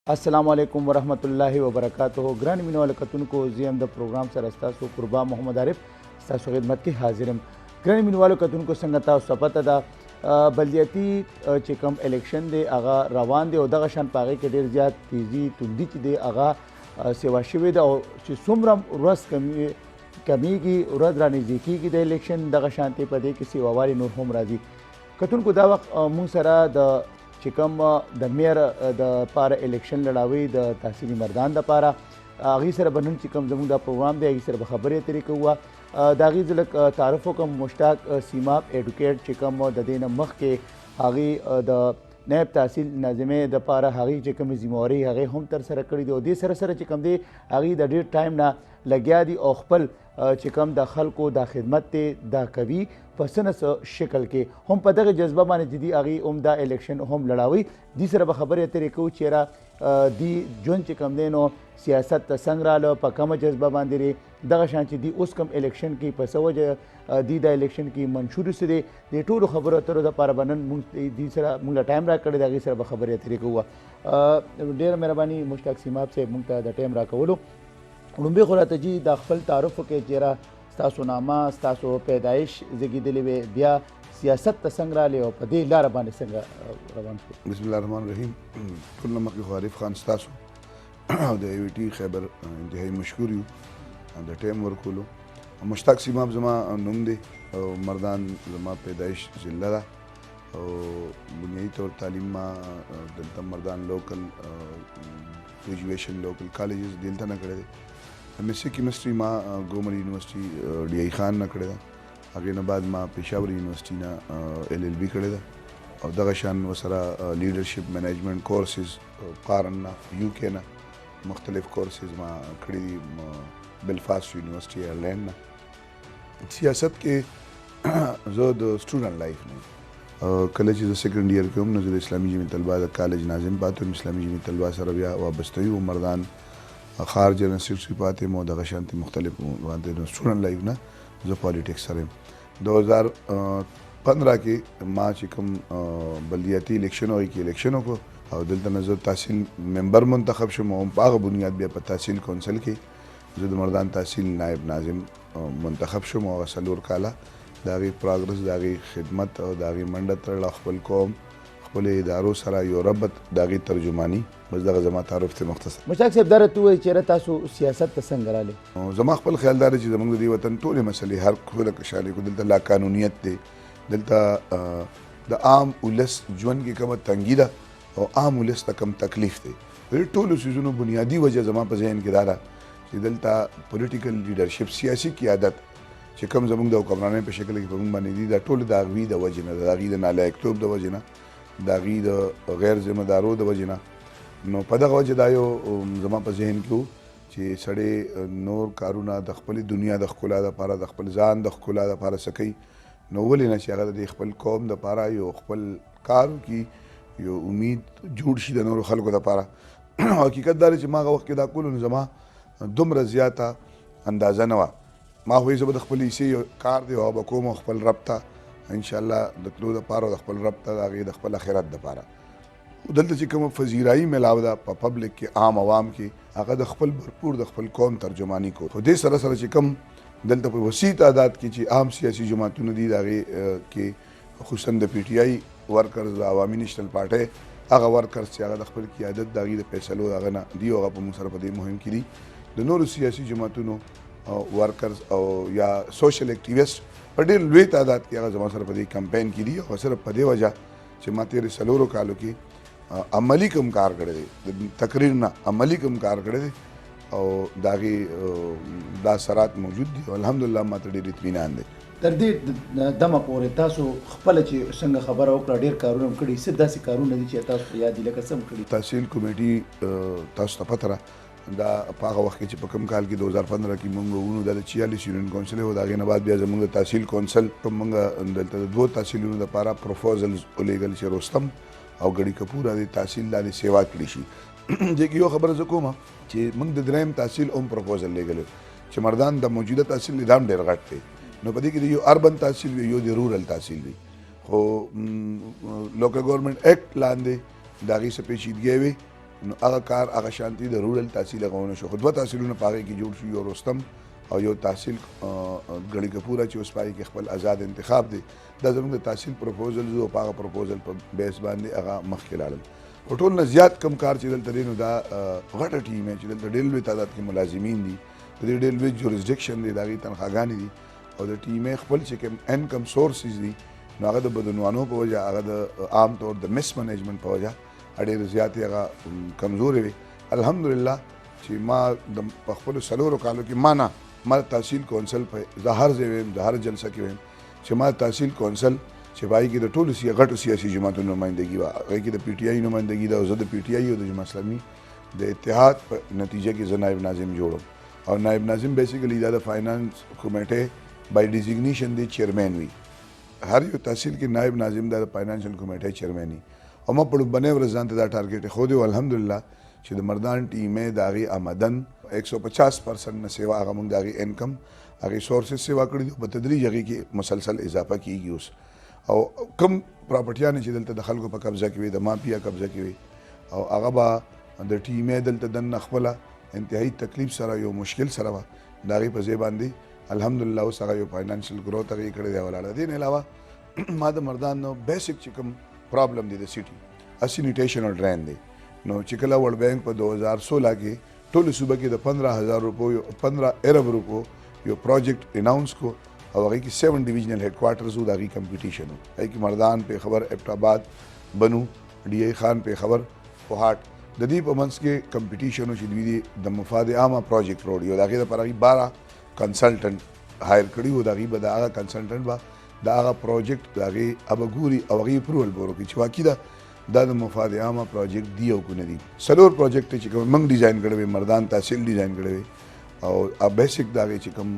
अस्सलाम वालेकुम वरहमतुल्लाहि वबरकातुहू। ग्रांड मिनवाल कतुनको ज़ियम द प्रोग्राम सर अस्तासु कुर्बा मोहम्मद आरिफ अस्तासु खिदमत के हाजिरम। ग्रांड मिनवाल कतुनको संगता सपत दा बलदियाती चिकम इलेक्शन दे आगा रवान दे दगा शान पागे के ढेर ज़्यादा तेज़ी तुंदी दे आगा सेवा शिवे दा सुमरम रस कमी की उरद रानी जीकी की द इलेक्शन दगा शांति पदे की सेवा वाली नूर होम राजी कतुनको दा वक्त मुंसरा द चिकम द मेयर द पारा इलेक्शन लड़ावी द तहसीली मर्दान द पारा आगी सर बनन चिकम जमून द प्रोग्राम दे आगी सर खबरें तरीके हुआ दागी ज़िलक तारफ़ों कम मुश्ताक सीमा एडुकेट चिकम द दिन मख के आगी द नैब तहसील नाज़िमे द पारा आगी चिकम जिम्मेवारी आगे हम तर सर कड़ी दो दे सर सर चिकम दे आगी द डेट टाइम ना लग्या दी औखपल चिकम द खल को द खिदमत द कवि पसन शक्ल के हम पदक जज्बा माने जिदी आगी उमदा इलेक्शन हम लड़ावी दी सर खबर तरीके चेहरा दी जोन चिकम देनो सियासत संग्राल पकम जज्बा बांधे दगा शांति दी उस कम इलेक्शन की पसवज दी द इलेक्शन की मंशूर से दे टूर खबर तर द पार बनन दी सर मुंगा टाइम रा करे दागी सर खबर तरीके हुआ ढेर मेहरबानी मुश्ताक सीमाब से मुंगा द टाइम रा कवलो लुम्बे खुरात जी द खपल तारुफ के चेहरा स्तासो नामा स्तासो पैदाइश जगीदली वे बिया सियासत संग्रहालय और पदे लार बाने संग रवान को बिस्मिल्लाहिर्रहमानिर्रहीम कुल नमक आरिफ खान स्तासो द एवीटी खैबर इंतहाई मशकूर यू द टाइम वर्कुलो मुश्ताक सीमाब जमा नुमदे मर्दान जमा पैदाइश जिला दा बुनियादी तौर तालीम मा दलता Mardan local graduation local colleges दिलता न करे एमएससी केमिस्ट्री मां गोमर यूनिवर्सिटी डी आई खान न करे आगे न बाद मां पेशावर यूनिवर्सिटी ना LLB करे और दगा शान वसरा लीडरशिप मैनेजमेंट कोर्सेज कारन ना UK ना मुख्तलिफ कोर्सेज मां खड़ी बेलफास्ट यूनिवर्सिटी आयरलैंड ना सियासत के ज़ोद स्टूडेंट लाइफ में कॉलेज सेकेंड ईयर के हम नजर इस्लामी जमी तलबा कॉलेज नाजिम पातो इस्लामी जमी तलबा सरबिया वाबस्तगी वो मर्दान खारज यूनिवर्सिटी पाते मो दगा शांति मुख्तलिफ स्टूडेंट लाइफ ना जो पॉलिटिक्स सर 2015 के माँ चिकम बल्दियाती इलेक्शन हुई कि इलेक्शनों को और दिल नजर तहसील मेंबर मंतखब शुमा पाग बुनियाद भी तहसील कौंसल के जद मर्दान तहसील नायब नाजिम मंतखब शुमा और सलूर काला दागी प्रोग्रेस दागी खिदमत और दागी मंडत अखबल कौम अखबल इदारों सरा यूरबत दागी तर्जुमानी बस दगा जमा तारुफ थे मुख्तसर मुश्ताक साहब दर तू चेहरा तासु सियासत संग्रहालय जमा अखबल ख्याल दार जी जमंग दी वतन टोले मसले हर खुद कशाले को दिलता ला कानूनियत दे दिलता द आम उलस जुन की कम तंगीदा और आम उलस तक कम तकलीफ दे टोल सीजनों बुनियादी वजह जमा पर जहन के दारा दिलता पॉलिटिकल लीडरशिप सियासी क़ियादत चिकम जमंग द हुक्मरान पे शक्ल की पमंग बनी दी द टोल दागवी द वजना दागी द नालायक तोब द वजना दागी द गैर जिम्मेदारों द वजना नो पदक वजह दायो जमा पर जहन क्यों चे सड़े नोर कारूना दखपली दुनिया दखला द पारा दखपल जान दखला द पारा सकई नोवल ना चाहिए द खपल कौम द पारा यो खपल कार की यो उम्मीद झूठ शी द नोर खल को द पारा हकीकत दार चे मागा वक्त दा कुल जमा दुम रजियाता अंदाज़ा नवा माँ हुई जब दखपल इसे कार दे हो बकोम खपल रब्ता इंशाल्लाह दतलो द पारा दखपल रब्ता आगे दखपल आखिरत द पारा दलता चिकम फजीराई मिलावदा पब्लिक के आम आवाम के आगा दखपल भरपूर दखपल कौम तर्जुमानी को खुदे सर सर चिकम दलता पर वसी तादाद की ची आम सियासी जमातों दी आगे के खुसन द PTI workers Awami National Party आगा वर्कर्स से आगा दखपल की आदत दागी द फैसलो आगा ना दी होगा पर मुसर पदे मुहिम की दी द नूर सियासी जमातों वर्कर्स और या सोशल एक्टिविस्ट पर लुई तादाद की आगा जमा सर पदे कैंपेन की दी और सर पदे वजह जमाते रिसलोरो कालो की अमली कम कार करे दे तकरीर ना अमली कम कार करे दे और दागी दासरात मौजूद दी अल्हम्दुलिल्लाह मातड़ी इत्मीनान दे तर्दे दम पोरे तासु खपल ची संग खबर और ढेर कारून कड़ी सिद्धा सी कारून नदी ची तासु याद दिले कसम कड़ी तहसील कमेटी तासु पतरा दा पागा वक्त ची पकम काल की 2015 की मंगो उनु दा 46 यूनियन काउंसिल हो दागे नबाद बिया जमंग तहसील काउंसिल मंगा दलता दो तहसील दा पारा प्रोपोजल्स ओलेगल चे रोस्तम और गड़ी कपूर आदि तहसील दाली सेवा कृषि जेकी यो खबर जकोमा चे मंग द द्रैम तहसील ओम प्रपोजल ले गले चे मर्दान द मौजूदा तहसील निदाम डेर गटते नो पदी कि यो अर्बन तहसील यो द रूरल तहसील भी हो लोकल गवर्नमेंट एक्ट लांदे दागी से पेशीदगी वे نو هغه کار هغه شانتي د رورل تحصیل غوونه شو خو دوه تحصیلونه پاره کې جوړ شو، یو رستم او یو تحصیل غړي کپوره چې اوس پای کې خپل آزاد انتخاب دی. دا زموږ د تحصیل پروپوزل زو په هغه پروپوزل په بیس باندې هغه مخکې لاړل. په ټول نه زیات کم کار چې دلته دی نو دا غټه ټیم چې دلته ډېر لوی تعداد کې ملازمین دي، د دې ډېر لوی جوریسډکشن دی، د هغې تنخواګانې دي او د ټیمې خپل چې کوم انکم سورسز دي نو هغه د بدعنوانو په وجه، هغه د عام طور د مس منیجمنټ په وجه ډېرې زیاتې هغه کمزورې وي. الحمدلله چې ما د په خپلو څلورو کالو کې ما تحصیل کونسل په زه هر ځای ویم، د هر جلسه کې ویم چې ما تحصیل کونسل چې پای کې د ټولو غټو سیاسي جماعتونو نمایندګي وه، هغې کې د پی ټي آی نمایندګي ده او زه د پی ټي آی او د جماعت اسلامي د اتحاد په نتیجه کې زه نایب ناظم جوړم او نایب ناظم بیسیکلی دا د فاینانس کمیټې بای ډیزیګنیشن دی چیرمین وي. هر یو تحصیل کې نایب ناظم دا د فاینانشل کمیټې چیرمین وي او ما په لومبنۍ ورځ ځان ته دا ټارګېټ ایښودی و الحمدلله چې د مردان ټیمې د هغې آمدن 150% نه سیوا هغه موږ د هغې انکم هغې سورسز سیوا کړي دي، په تدریج هغې کې مسلسل اضافه کیږي اوس. او کم پراپرټیانې چې دلته د خلکو په قبضه کې وي، د مافیا قبضه کې وي او هغه به د ټیمې دلته دننه خپله انتهایی تکلیف سره یو مشکل سره به د هغې په ځای باندې الحمدلله اوس هغه یو فاینانشل گروث هغې کړی دی ولاړه. دې نه علاوه ما د مردان نو بیسک چې کوم پرابلم دی د سیټي سینیټیشن او ډرین دی نو چې کله ورلډ بینک په 2016 کې ټولو صوبه کې د 15,000 روپو 15 ارب روپو یو پروجیکټ اناؤنس کو او هغې کې 7 ډیویژنل هیډ کوارټرز و، د هغې کمپټیشن و. هغې کې مردان، پیښور، ایبټ آباد، بنو، ډي ای خان، پیښور، کوهاټ د دې په منځ کې کمپټیشن و چې دوی د مفاد عامه پروجیکټ روړي او د هغې دپاره 12 کنسلټنټ هایر کړي و. د هغې به د هغه کنسلټنټ به د هغه پروجیکټ د هغې به ګوري او هغې اپروول به ورکړي چې واقعي دا د مفاد عامه پروجیکټ دی او که نه دي. څلور پروجیکټ چې کوم موږ ډیزاین کړی وي، مردان تحصیل ډیزاین کړی وي او بیسک د هغې چې کوم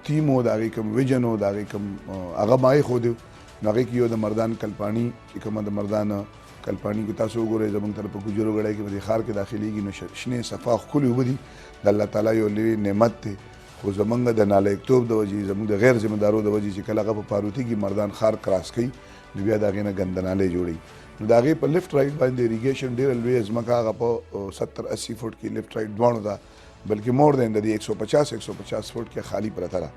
تیم و، د هغې کوم ویژن و، د هغې کوم هغه ما ایښودی نو هغې کې یو د مردان کلپاڼي چې کومه د مردان کلپاڼي کې تاسو وګورئ زموږ طرف په ګوجرو ګړی کې په دې ښار کې داخلېږي نو شنې صفا ښکلې اوبه دي، د الله تعالی یو لوی نعمت دی. خو زموږ د نالایقتوب د وجې، زموږ د غیر ذمه دارو د وجې چې کله هغه په پاروتي کې مردان ښار کراس کوي نو بیا د هغې نه ګنده نالۍ جوړوي نو د هغې په لیفټ رایټ باندې اریګیشن ډېره لویه ځمکه هغه په 70-80 فوټ کې لیفټ رایټ دواړو ده، بلکې مور دین د دې 150 فوټ کې خالی پرته ده.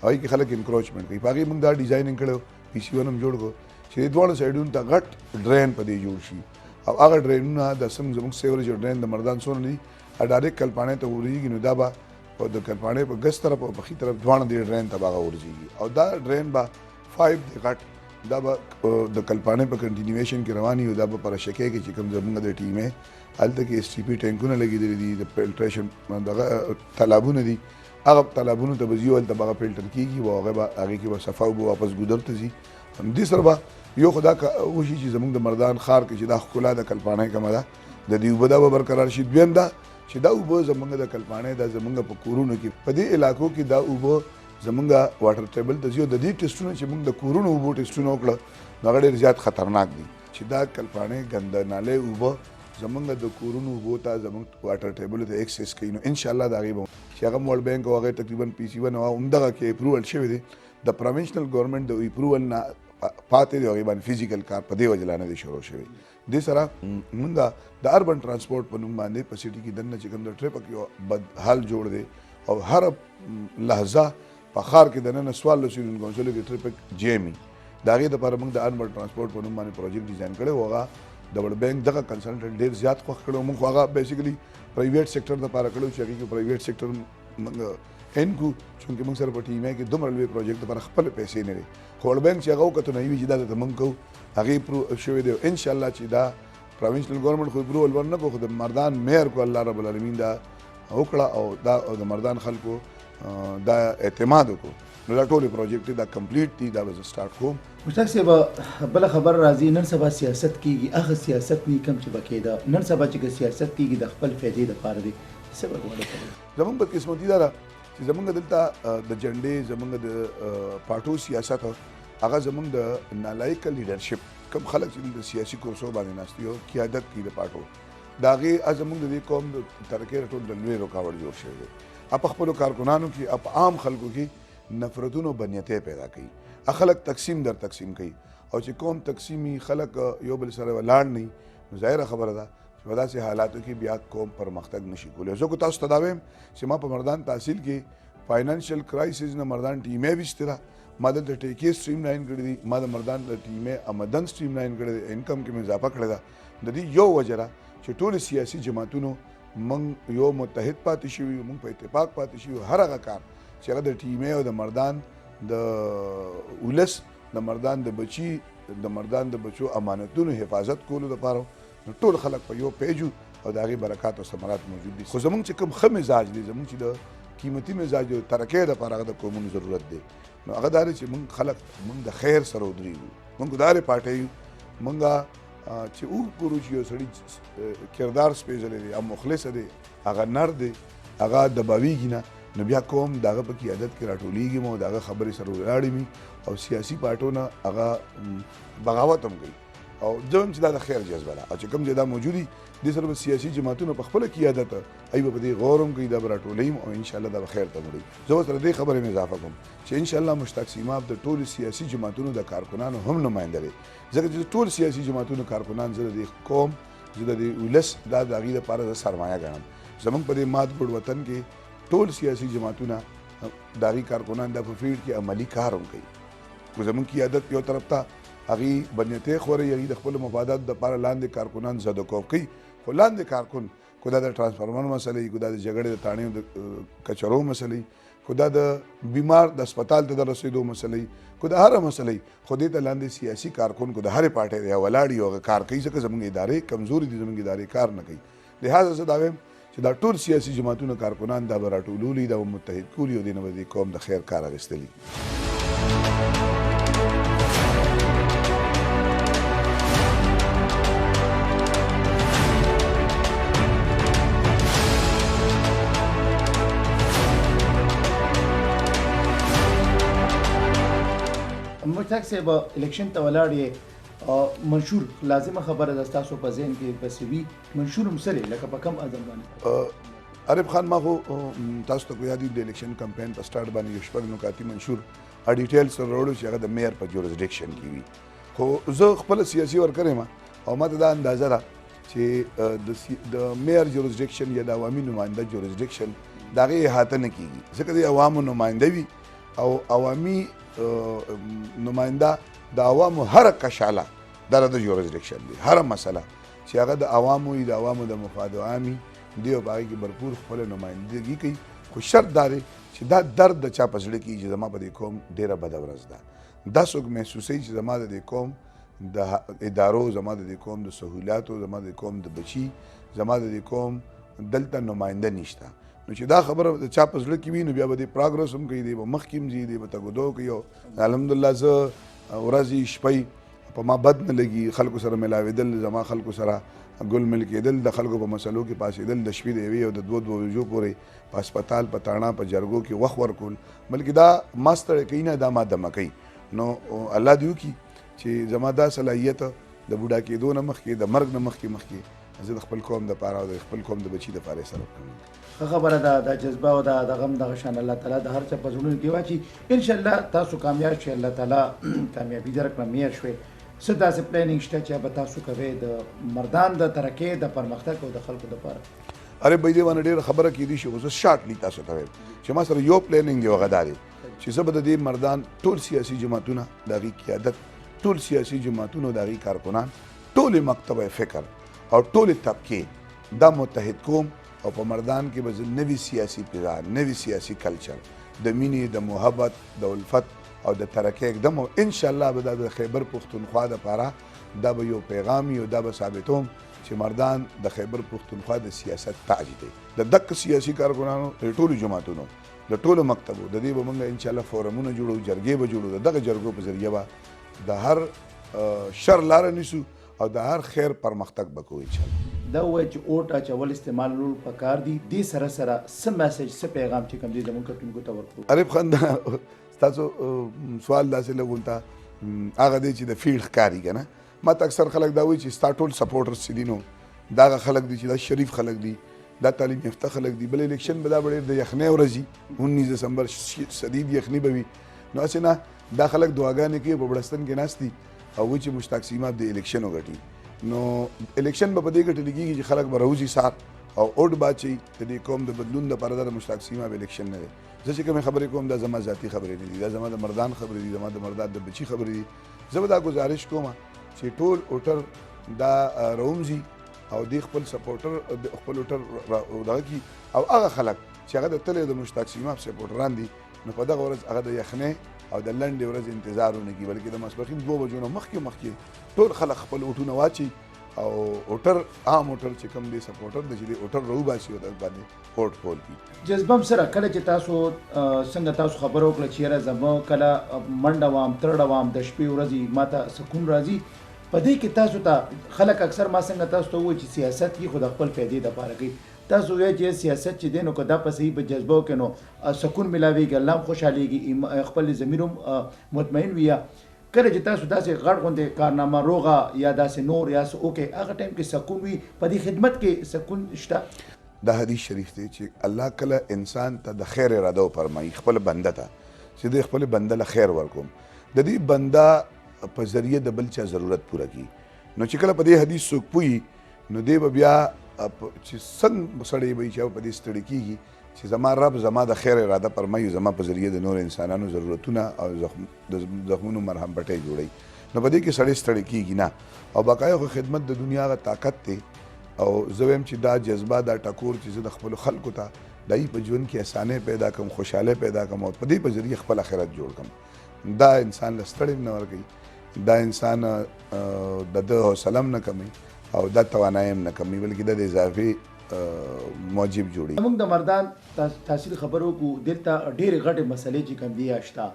هغې کې خلک انکروچمنټ کوي. په هغې موږ دا ډیزایننګ کړی پی سی ون هم جوړ کړو چې دې دواړو سایډونو ته غټ ډرین په دې جوړ شي او هغه ډرینونه د زموږ سیوریج ډرین د مردان څونه دي ډایرکټ کلپاڼې ته ورېږي نو دا به د کلپاڼې په ګس طرف او پښې طرف دواړه دې ډرین ته به هغه ورځېږي او دا ډرین به 5 دی غټ دا به د کلپاڼې په کنټینیویشن کې روان وي او دا به په رشکې کې چې کوم زموږ د ټیمې هلته کې اس ټي پي ټینکونه لګېدلي دي، د فلټریشن دغه تالابونه دي، هغه تالابونو ته به ځي او هلته به هغه فلټر کېږي او هغې کې به صفا اوبه واپس ګودر ته ځي. همدې سره به یو خو دا وشي چې زموږ د مردان ښار کې چې دا ښکلا د کلپاڼۍ کومه ده د دې اوبه دا به برقرار شي. دویم دا چې دا اوبه زموږ د کلپاڼۍ دا زموږ په کورونو کې په دې علاقو کې دا اوبه زموږ واټر ټیبل ته ځي او د دې ټیسټونه چې موږ د کورونو اوبو ټیسټونه وکړه نو هغه ډېر زیات خطرناک دي چې دا کلپاڼۍ ګنده نالۍ اوبه زموږ د کورونو اوبو ته زموږ واټر ټیبلو ته ایکسس کوي نو انشاءالله د هغې به چې هغه ورلډ بینک او هغې تقریبا پی سی ون او همدغه کې اپروول شوی دی د پروینشنل ګورنمنټ د اپروول نه پاتې دی هغې باندې فزیکل کار په دې وجه لا نه دی شروع شوی. دې سره موږ د اربن ترانسپورټ په نوم باندې په سیټي کې دننه چې کوم د ټریفک یو بد حال جوړ دی او هر لحظه په ښار کې دننه 14 یونین کونسلو کې ټریفک جیم وي د هغې دپاره موږ د اربن ترانسپورټ په نوم باندې پروجیکټ ډیزاین کړی و. هغه د ورلډ بینک دغه کنسلټنټ ډېر زیات خوښ کړی موږ خو هغه بیسیکلي پرایویټ سیکټر دپاره کړی چې هغې کې پرایویټ سیکټر موږ ان کو چونکې موږ سره په ټیمې کې دومره لوی پروجیکټ لپاره خپل پیسې نه لري خو ورلډ بینک چې هغه وکتو نه وي چې دا د موږ کوو هغې شوی دی انشاءالله چې دا پروینشنل ګورنمنټ خو اپروول ورنه کړو خو د مردان میر کو الله رب العالمین دا وکړه او دا د مردان خلکو دا اعتماد وکړو نو دا ټول پروجیکټ دا کمپلیټ دي دا به زه سټارټ کوم. مشتاق صاحب بله خبر راځي نن سبا سیاست کېږي هغه سیاست نه کم چې به کېده نن سبا چې سیاست کېږي د خپل فایدې دپاره دی څه به غواړئ زموږ بدقسمتي دا ده چې زموږ دلته د جنډې زموږ د پارټو سیاست هغه زموږ د نالایقه لیډرشپ کوم خلک چې د سیاسي کرسو باندې ناست دي او قیادت کوي د پارټو د هغې زموږ د دې قوم د ترقۍ ټول د لوی رکاوټ جوړ شوی دی. په خپلو کارکنانو کې په عام خلکو کې نفرتونو بنیتې پیدا کوي خلک تقسیم در تقسیم کوي او چې قوم تقسیمي خلک یو بل سره ولاړ نه نو ظاهره خبره ده چې په داسې حالاتو کې بیا قوم پرمختګ نشي کولی. زه کو تاسو ته دا وایم چې ما په مردان تحصیل کې فاینانشل کرایسس نه مردان ټیمې ویستې ده، ما دلته ټیکې سټریم لاین کړي دي، ما د مردان د ټیمې آمدن سټریم لاین کړی دی، انکم کې مې اضافه کړې ده. د دې یو وجه ده چې ټولې سیاسي جماعتونو موږ یو متحد پاتې شوي یو، موږ په اتفاق پاتې شوي یو. هر هغه کار چې هغه د ټیمې او د مردان د ولس د مردان د بچي د مردان د بچو امانتونو حفاظت کولو دپاره نو ټول خلک په یو پیجو او د هغې برکات او ثمرات موجود دي. خو زموږ چې کوم ښه مزاج دی، زموږ چې د قیمتي مزاج د ترقۍ دپاره هغه د قومونو ضرورت دی، نو هغه دا دی چې موږ خلک موږ د خیر سره ودرېږو. موږ دارې پارټۍ یو، موږ چې وګورو چې یو سړي کردار سپېڅلی دی او مخلصه دی، هغه نر دی، هغه دباویږي نه، نو بیا قوم د هغه په قیادت کې راټولیږي مو، د هغه خبرې سره ولاړې وي او سیاسي پارټو نه هغه بغاوت هم کوي. او زه هم چې دا د خیر جذبه ده، او چې کوم ځای دا موجود دي دې سره به سیاسي جماعتونو په خپله قیادت ای به په دې غور هم کوي، دا به راټولوي او انشاءالله دا به خیر ته وړي. زه ورسره دې خبرې مې اضافه کوم چې انشاءالله مشتاق سیماب د ټولو سیاسي جماعتونو د کارکنانو هم نماینده دی، ځکه چې ټول سیاسي جماعتونو کارکنان زه د دې قوم زه د دې ولس دا د هغې دپاره زه سرمایه ګڼم. زموږ په دې مات ګوډ وطن کې ټول سیاسي جماعتونه د هغې کارکنان دا په فیلډ کې عملي کار هم کوي. خو زموږ قیادت یو طرف ته هغې بنیتۍ خوري، هغې د خپلو مفاداتو دپاره لاندې کارکنان زدوکوب کوي. خو لاندې کارکن خو دا د ټرانسفارمر مسله وي، خو دا د جګړې د تاڼیو د کچرو مسله وي، خو دا د بیمار د هسپتال ته د رسېدو مسله وي، خو د هره مسله وي، خو دې ته لاندې سیاسي کارکن خو د هرې پارټۍ دی ولاړ وي او هغه کار کوي، ځکه زموږ ادارې کمزوري دي، زموږ ادارې کار نه کوي. لہذا زه دا وایم چې دا ټول سیاسي جماعتونو کارکنان دا به راټولولي، دا به متحد کولي او دې نه به د قوم د خیر کار اخیستلي. مشتاق صاحب الیکشن ته ولاړ یې، منشور لازمه خبره ده ستاسو په ذهن کې بس وي، منشور هم سره لکه په کم عدم باندې؟ عارف خان ما خو تاسو ته یاد دي د الیکشن کمپاین په سٹارټ باندې یو شپږ نکاتي منشور ډیټیل سره وروړو چې هغه د میئر په جورسډکشن کې وي. خو زه خپل سیاسي ورکر یم او ما ته دا اندازه ده چې د میئر جورسډکشن یا د عوامي نماینده جورسډکشن د هغې احاطه نه کېږي، ځکه د عوامو نماینده وي او عوامي نماینده د عوامو هره کشاله دا د جورسډکشن دی. هره مسله چې هغه د عوامو وي، د عوامو د مفاد عامي دی او په هغې کې بھرپور خپله نمایندګي کوي. خو شرط دا دی چې دا درد د چا په زړه کې چې زما په دې قوم ډېره بده ورځ ده، دا څوک محسوسوي چې زما د دې قوم د ادارو، زما د دې قوم د سهولاتو، زما د دې قوم د بچي، زما د دې قوم دلته نماینده نشته. نو چې دا خبره د چا په زړه کې وي نو بیا به دې پروګرس هم کوي، دی به مخکې هم ځي، دی به تګدو کوي. او الحمدلله زه ورځې شپې په ما بد نه لګي، خلکو سره ملاوېدل، زما خلکو سره ګل مل کېدل، د خلکو په مسلو کې پاسېدل، د شپې د یوې او د دوه بجو پورې په هسپتال په تاڼه په جرګو کې وخت ورکول، بلکې دا ما ستړی کوي نه، دا ما دمه کوي. نو الله دې وکړي چې زما دا صلاحیت د بوډا کېدو نه مخکې، د مرګ نه مخکې زه د خپل قوم دپاره او د خپل قوم د بچي دپاره یې صرف کوم. ښه خبره ده، د جذبه او د غم دغه شان الله تعالی د هر چا په زړونو کې واچي. انشاءالله تاسو کامیاب شئ، الله تعالی کامیابي درکړه، میر شوئ. څه داسې پلانینګ شته چې به تاسو کوئ د مردان د ترقۍ د پرمختګ او د خلکو دپاره؟ ارے بھائی دې باندې ډېره خبره کېدی شي، خو زه شارټلی تاسو ته وایم چې ما سره یو پلانینګ دی، هغه دا دی چې زه به د دې مردان ټول سیاسي جماعتونه د هغې قیادت، ټول سیاسي جماعتونو د هغې کارکنان، ټولې مکتبه فکر او ټولې طبقې دا متحد کوم او په مردان کې به زه نوي سیاسي پیغام، نوي سیاسي کلچر د مینې، د محبت، د الفت او د ترقۍ اقدم، او انشاءالله به دا د خیبر پښتونخوا دپاره دا به یو پیغام وي او دا به ثابتوم چې مردان د خیبر پښتونخوا د سیاست تاج دی. د دقه سیاسي کارکنانو د ټولو جماعتونو د ټولو مکتبو د دې به موږ انشاءالله فورمونه جوړو، جرګې به جوړو، د دغه جرګو په ذریعه به د هر شر لاره نیسو او د هر خیر پرمختګ به کوو انشاءالله. دا ووایي چې اوټ اچول استعمالول پکار دي، دې سره سره څه میسج، څه پیغام چې کوم دی زموږ کتونکو ته ورکړو؟ عارف خان ستاسو سوال داسې لګونته هغه دی چې د فیلډ ښکاري که نه، ما ته اکثر خلک دا وایي چې ستا ټول سپورټرز چې دي نو دا هغه خلک دي چې دا شریف خلک دي، دا تعلیم یافته خلک دي، بل الیکشن به دا به ډېر د یخنۍ ورځ وي، 19 دسمبر شدید یخني به وي، نو هسې نه دا خلک دعاګانې کوي، په بړستن کې ناست دي او وایي چې مشتاق سیماب د الیکشن وګټي. نو الیکشن به په دې ګټل کېږي چې خلک به راوځي سهار او اوټ باچي د دې قوم د بدلون لپاره د مشتاق سیمه به الیکشن نه دی. زه چې کومې خبرې کوم دا زما ذاتي خبرې نه دي، دا زما د مردان خبرې دي، زما د مردان د بچي خبرې دي. زه به دا ګزارش کوم چې ټول اوټر دا راومځي او د خپل سپورټر خپل اوټر دغه کي او هغه خلک چې هغه د تلې د مشتاق سیمه سپورټران دي نو په دغه ورځ هغه د یخنۍ او د لنډې ورځ انتظار ونه کړي، بلکې د ماسپښین 2 بجو نه مخکې ټول خلک خپل اوټونه واچي او اوټر عام اوټر چې کوم دی سپورټر د چې دی اوټر راوباسي او د باندې اوټ پول کړي. جذبم سره کله چې تاسو څنګه تاسو خبرو وکړه چې یاره زما کله منډه وام ترړه وام د شپې ورځې ماته سکون راځي په دې کې تاسو ته خلک اکثر ما څنګه تاسو ته وایي چې سیاست کې خو د خپل فایدې دپاره کوي، تاسو وایئ چې سیاست چې دی نو که دا په صحیح په جذبو کې نو سکون ملاویږي، الله هم خوشحالېږي، خپل ضمیر هم مطمئن وي. کله چې تاسو داسې غټ غوندې کارنامه روغه یا داسې نور یا څه وکړئ هغه ټایم کې سکون وي، په دې خدمت کې سکون شته. دا حدیث شریف دی چې الله کله انسان ته د خیر اراده وفرمایي خپل بنده ته چې د خپل بنده له خیر ورکوم، د دې بنده په ذریعه د بل چا ضرورت پوره کړي. نو چې کله په دې حدیث څوک پوي نو دی به بیا چې څنګه سړی به چې په دې ستړي کېږي چې زما رب زما د خیر اراده فرمایي، زما په ذریعه د نور انسانانو ضرورتونه او زخمونو مرهم پټۍ جوړوي، نو په دې کې سړی ستړی کېږي نه. او بقایا خو خدمت د دنیا غ طاقت دی او زه وایم چې دا جذبه دا ټکور چې زه د خپلو خلکو ته دای په ژوند کې اسانۍ پیدا کړم، خوشحالۍ پیدا کړم او په دې په ذریعه خپل آخرت جوړ کړم. دا انسان له ستړی نه ورکوي، دا انسان د ده حوصله هم نه کموي او دا توانایي هم نه کموي، بلکې دا د اضافي موجب جوړي. موږ د مردان تحصیل خبرو کو دلته ډېرې غټې مسلې چې کوم دي شته،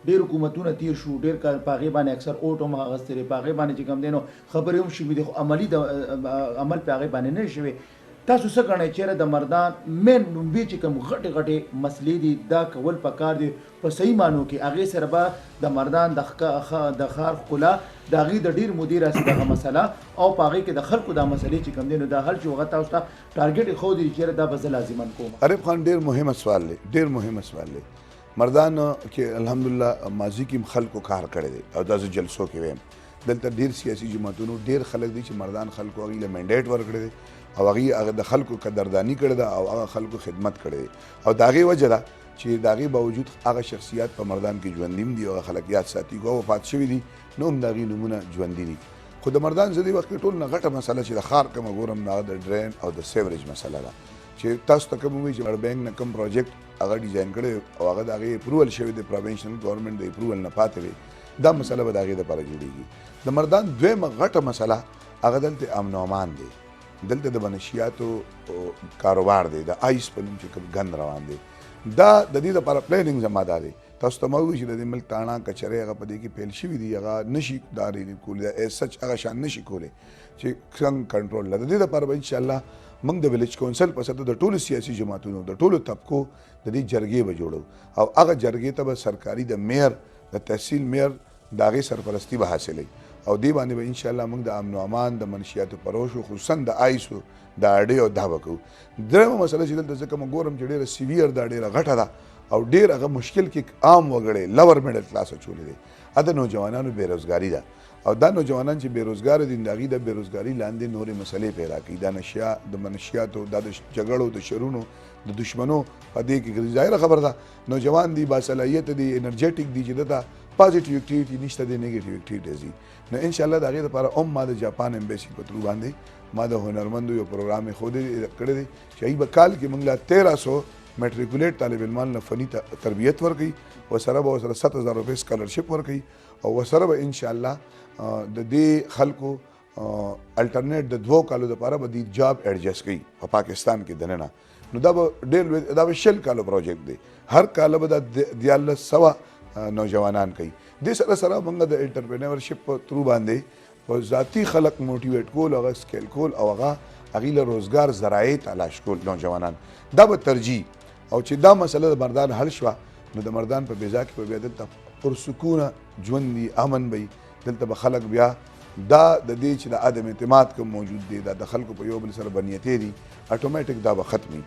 ډېر حکومتونه تیر شو، ډېر کار په هغې باندې اکثر اوټ هم اخیستلې، په هغې باندې چې کوم دی نو خبرې هم شوي دي خو عمل په هغې باندې نه شوی. تاسو څه ګڼئ چېرې د مردان مین لومبي چې کوم غټې غټې مسلې دي دا کول پکار دي په صحیح معنو کې، هغې سره به د مردان د ښار ښکلا د هغې د ډېر مودې راسي دغه مسله او په هغې کې د خلکو دا مسلې چې کوم دی نو دا حل چې هغه تاسو ته ټارګېټ یې ښودي چېرې دا به زه لازمن کوم. عارف خان ډېر مهمه سوال دی، ډېر مهمه سوال دی. مردان کې الحمدلله ماضي کې خلکو کار کړی دی او دا زه جلسو کې ویم دلته ډېر سیاسي جماعتونو ډېر خلک دي چې مردان خلکو هغې له منډیټ ورکړی دی او هغه د خلکو قدرداني کړې ده او هغه خلکو خدمت کړی دی او د هغې وجه ده چې د هغې باوجود هغه شخصیات په مردان کې ژوندي هم دي او هغه خلک یاد ساتي او وفات شوي دي نو هم د هغې نومونه ژوندي دي. خو د مردان زه دې وخت کې ټول نه غټه مسله چې د ښار کومه ګورم هغه د ډرین او د سیوریج مسله ده چې تاسو ته کوم وایي چې ورلډ بینک نه کوم پروجیکټ هغه ډیزاین کړی او هغه د هغې اپروول شوی دی پروینشنل ګورنمنټ د اپروول نه پاتې دی، دا مسله به د هغې دپاره جوړېږي. د مردان دویمه غټه مسله هغه دلته امن و امان دی، دلته د بنشیاتو کاروبار دی، د آیس په نوم چې کوم ګند روان دی، دا د دې لپاره پلانینګ زما دا دی. تاسو ته ما ووایي چې د دې ملک تاڼه کچرې هغه په دې کې پیل شوي دي هغه نشي دارې کولی سچ هغه شان نشي کولی چې څنګه کنټرول لري. د دې لپاره به انشاءالله موږ د ویلیج کونسل په سطح د ټولو سیاسي جماعتونو د ټولو طبقو د دې جرګې به جوړو او هغه جرګې ته به سرکاري د میر د تحصیل میر د هغې سرپرستي به حاصلوي او دې باندې به انشاءالله موږ د امن و امان د منشیاتو پروشو خصوصا د آیسو د اډې او دا به کوو. درېیمه مسله چې دلته ځکه موږ ګورم چې ډېره سیویر ده ډېره غټه ده او ډېر هغه مشکل کې عام وګړی لور میډل کلاس اچولی دی د نوجوانانو بېروزګاري ده او دا نوجوانان چې بېروزګاره دي د هغې د بېروزګاري لاندې نورې مسلې پیدا کوي، دا نشیا د منشیاتو دا د جګړو د شرونو د دشمنو په دې کې ګرځي. ظاهره خبره ده نوجوان دي باصلاحیت دي انرجیټک دي چې دته پازیټیو اکټیویټي نشته دی نیګیټیو اکټیویټیز دي نو انشاءالله د هغې دپاره هم ما د جاپان امبیسي په ترو باندې ما د هنرمندو یو پروګرام یې ښودلی کړی دی چې هغې به کال کې موږ له 1300 میټریکولیټ طالب علمان له فني تربیت ورکوي ورسره به ورسره 7000 روپۍ سکالرشپ ورکوي او ورسره به انشاءالله د دې خلکو الټرنیټ د 2 کالو دپاره به دې جاب ایډجسټ کوي په پاکستان کې دننه نو دا به ډېر لوی دا به 6 کالو پروجیکټ دی، هر کال به دا 1400 نوجوانان کوي. دې سره سره موږ د انټرپرینرشپ په ترو باندې په ذاتي خلک موټیویټ کول هغه سکیل کول او هغې له روزګار ذرایع تلاش کول نوجوانان دا به ترجیح او چې دا مسله د مردان حل شوه نو د مردان په بیضا کې به بیا دلته پرسکونه ژوند وي امن به دلته به خلک بیا دا د دې چې د عدم اعتماد کوم موجود دی دا د خلکو په یو بل سره بنیتې دي اټومیټک دا به ختمي.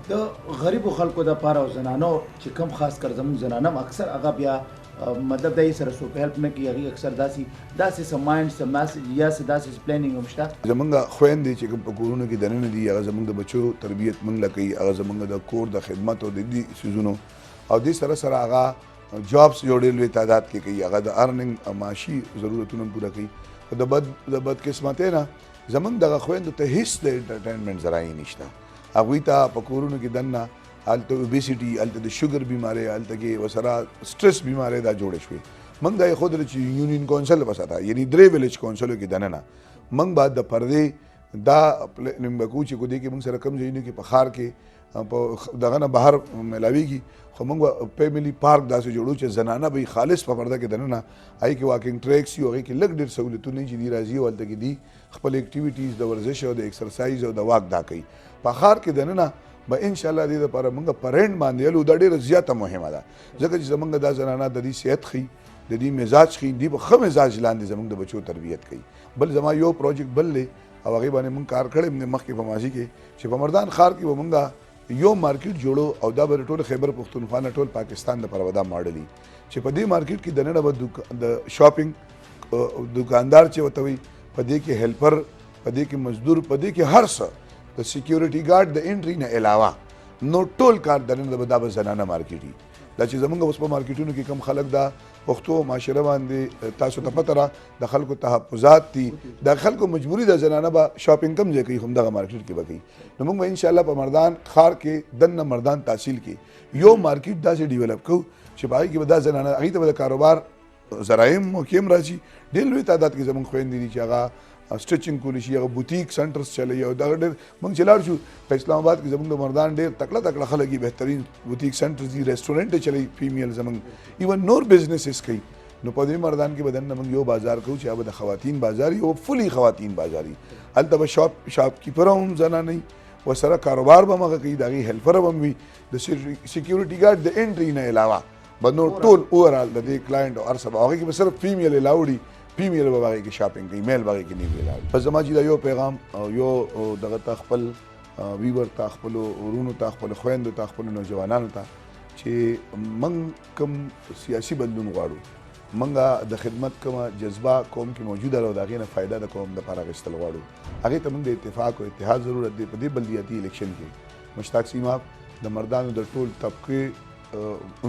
د غریبو خلکو دپاره او زنانو چې کم خاص کر زموږ زنانه اکثر هغه بیا مطلب دا یې سره څوک هیلپ نه کوي هغې اکثر داسې څه مایند څه میسج یا څه داسې پلانینګ هم شته زمونږ خویندې چې کوم په کورونو کې دننه دي هغه زمونږ د بچو تربیت موږ له کوي هغه زمونږ د کور د خدمت او د دې څیزونو او دې سره سره هغه جابس یو ډېر لوی تعداد کې کوي هغه د ارننګ معاشي ضرورتونه هم پوره کوي خو د بدقسمتۍ نه زمونږ دغه خویندو ته هیڅ د انټرټینمنټ ذرایع نشته هغوی ته په کورونو کې دننه هلته اوبیسټي هلته د شوګر بیمارۍ هلته کې ورسره سټرس بیمارۍ دا جوړې شوې موږ دا یې ښودله چې یونین کونسل وساته یعنی 3 ویلیج کونسلو کې دننه موږ باید د پردې دا پلانینګ به کوو چې کو دې کې موږ سره کم ځایونو کې په ښار کې په دغه نه بهر میلاویږي خو موږ به فیملی پارک داسې جوړو چې زنانه به خالص په پرده کې دننه هغې کې واکینګ ټریکس وي هغې کې لږ ډېر سهولتونه چې دي راځي او هلته کې دي خپل اکټیویټیز د ورزش او د ایکسرسایز او د واک دا کوي په ښار کې دننه به انشاءالله دې دپاره موږ په رینټ باندې یلو دا ډېره زیاته مهمه ده ځکه چې زموږ دا زنانه د دې صحت ښي د دې مزاج ښي دوی به ښه مزاج لاندې زموږ د بچو تربیت کوي بل زما یو پروجیکټ بل دی او هغې باندې موږ کار کړی دی مخکې په ماضي کې چې په مردان ښار کې به موږ یو مارکیټ جوړو او دا به ټول خیبر پښتونخوا نه ټول پاکستان دپاره به دا ماډل وي چې په دې مارکیټ کې دننه به د شاپینګ دکاندار چې ورته وي په دې کې هیلپر په دې کې مزدور په دې کې هر څه د سکیورټي ګارډ د انټري نه علاوه نو ټول کار دننه به دا به زنانه مارکیټ وي دا چې زمونږ اوس په مارکیټونو کې کم خلک دا پښتو معاشره باندې تاسو ته پته را د خلکو تحفظات دي د خلکو مجبوري د زنانه به شاپینګ کم ځای کوي همدغه مارکیټ کې به کوي نو موږ به انشاءالله په مردان ښار کې دننه مردان تحصیل کې یو مارکیټ داسې ډیولپ کوو چې په هغې کې به دا زنانه هغې ته به د کاروبار ذرایم موقع هم راځي ډېر لوی تعداد کې زموږ خویندې دي چې هغه سټچنګ کولی شي هغه بوتیک سنټرز چلوي او دغه ډېر موږ چې لاړ شو په اسلام آباد کې زموږ د مردان ډېر تکړه تکړه خلک دي بهترین بوتیک سنټرز دي ریسټورنټ یې چلوي فیمیل زموږ ایون نور بزنسز کوي نو په دې مردان کې به دننه موږ یو بازار کوو چې هغه د خواتین بازار وي او فلي خواتین بازار وي هلته به شاپ کیپر هم زنانه وي ورسره کاروبار به هم هغه کوي د هغې هیلپر به هم وي د سکیورټي ګارډ د انټري نه علاوه به نور ټول اوورال د دې کلاینټ او هر څه به هغې کې به صرف فیمیل الاوډ وي فیمیل به هغې کې شاپینګ کوي میل به هغې کې نه وي الاوډ بس زما چې دا یو پیغام او یو دغه ته خپل ویور ته خپلو ورونو ته خپلو خویندو ته خپلو نوجوانانو ته چې موږ کوم سیاسي بدلون غواړو موږ د خدمت کومه جذبه قوم کې موجوده ده او د هغې نه فایده د قوم دپاره اخیستل غواړو هغې ته موږ د اتفاق او اتحاد ضرورت دی په دې بلدیاتي الیکشن کې مشتاق سیماب د مردانو د ټول طبقې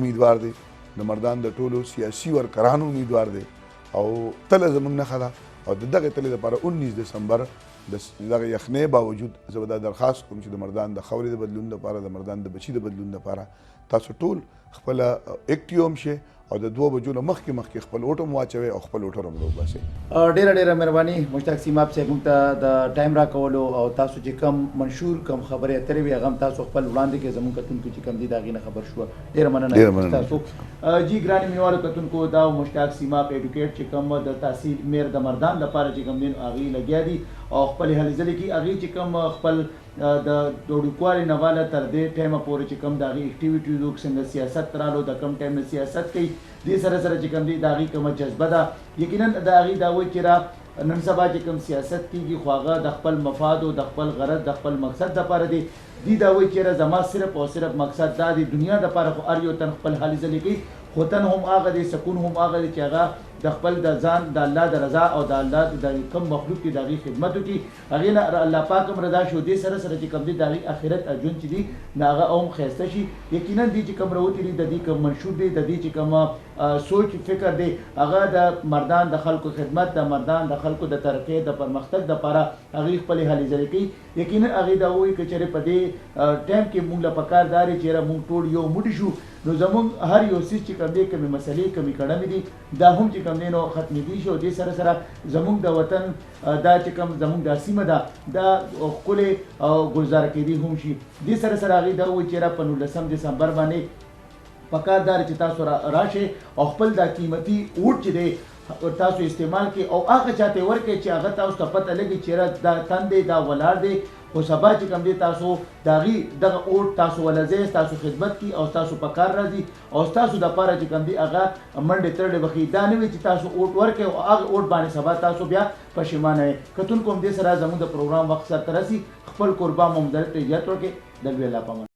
امیدوار دی د مردان د ټولو سیاسي ورکرانو امیدوار دی او تله زموږ نښه ده او د دغې تلې دپاره 19 دسمبر د دغه یخنۍ باوجود زه به دا درخواست کوم چې د مردان د خاورې د بدلون دپاره د مردان د بچي د بدلون دپاره تاسو ټول خپله اکټیو هم شئ او د 2 بجو نه مخکې خپل اوټ هم واچوئ او خپل اوټر هم راوباسئ ډېره مهرباني مشتاق سیماب صاحب موږ ته د ټایم راکولو او تاسو چې کم منشور کم خبرې اترې وي هغه هم تاسو خپل وړاندې کړئ زموږ کتونکو چې کم دي د هغې نه خبر شوه ډېره مننه تاسو جی ګرانې مینوالو کتونکو دا مشتاق سیماب ایډوکیټ چې کوم د تحصیل میر د مردان لپاره چې کوم دین هغې لګیا دي او خپل هلې ځلې کې هغې چې کوم خپل د وړوکوالي نه واله تر دې ټایمه پورې چې کوم د هغې اکټیویټیز وو څنګه سیاست رالو د کم ټایم نه سیاست کوي دې سره سره چې کوم دی د هغې کومه جذبه ده یقینا د هغې دا وایي چې را نن سبا چې کوم سیاست کېږي خو هغه د خپل مفاد او د خپل غرض د خپل مقصد دپاره دی دوی دا وایي چې زما صرف او صرف مقصد دا دی دنیا دپاره خو هر یو تن خپل هلې ځلې کوي خو تن هم هغه دی سکون هم هغه دی چې هغه د خپل د ځان د الله د رضا او د الله د کوم مخلوق کې د هغې خدمت وکړي هغې نه الله پاک هم رضا شي دې سره سره چې کوم دی د هغې آخرت ژوند چې دی نو هغه هم ښایسته شي یقینا دې چې کوم راوتي دي د دې کوم منشور دی د دې چې کوم سوچ فکر دی هغه د مردان د خلکو خدمت د مردان د خلکو د ترقۍ د پرمختګ دپاره هغې خپلې هلې ځلې کوي یقینا هغې دا وایي که چېرې په دې ټایم کې مونږ له پکار دا دی چې یاره مونږ ټول یو موټي شو نو زموږ هر یو څیز چې کوم دی کومې مسلې کومې کړنې دي دا هم چې کوم دی نو ختمېدی شي او دې سره سره زموږ د وطن دا چې کوم زموږ دا سیمه ده دا ښکلې او ګلزاره کېدی هم شي دې سره سره هغې دا وایي چې یاره په 19 دسمبر باندې پکار دا چې تاسو راشئ او خپل دا قیمتي اوټ چې دی تاسو استعمال کړئ او هغه چاته ورکړئ چې هغه تاسو ته پته لګي چې یاره دا تن دی دا ولاړ دی خو سبا چې کوم دی تاسو د هغې دغه اوټ تاسو ولځئ ستاسو خدمت کړي او ستاسو په کار راځي او ستاسو دپاره چې کوم دی هغه منډې ترډې وښیي دا نه وي چې تاسو اوټ ورکړئ او هغه اوټ باندې سبا تاسو بیا پښیمانه یې کتونکو هم دې سره زموږ د پروګرام وخت سرته رسي خپل قربا محمد ته اجازت ورکړئ د لوی الله په امان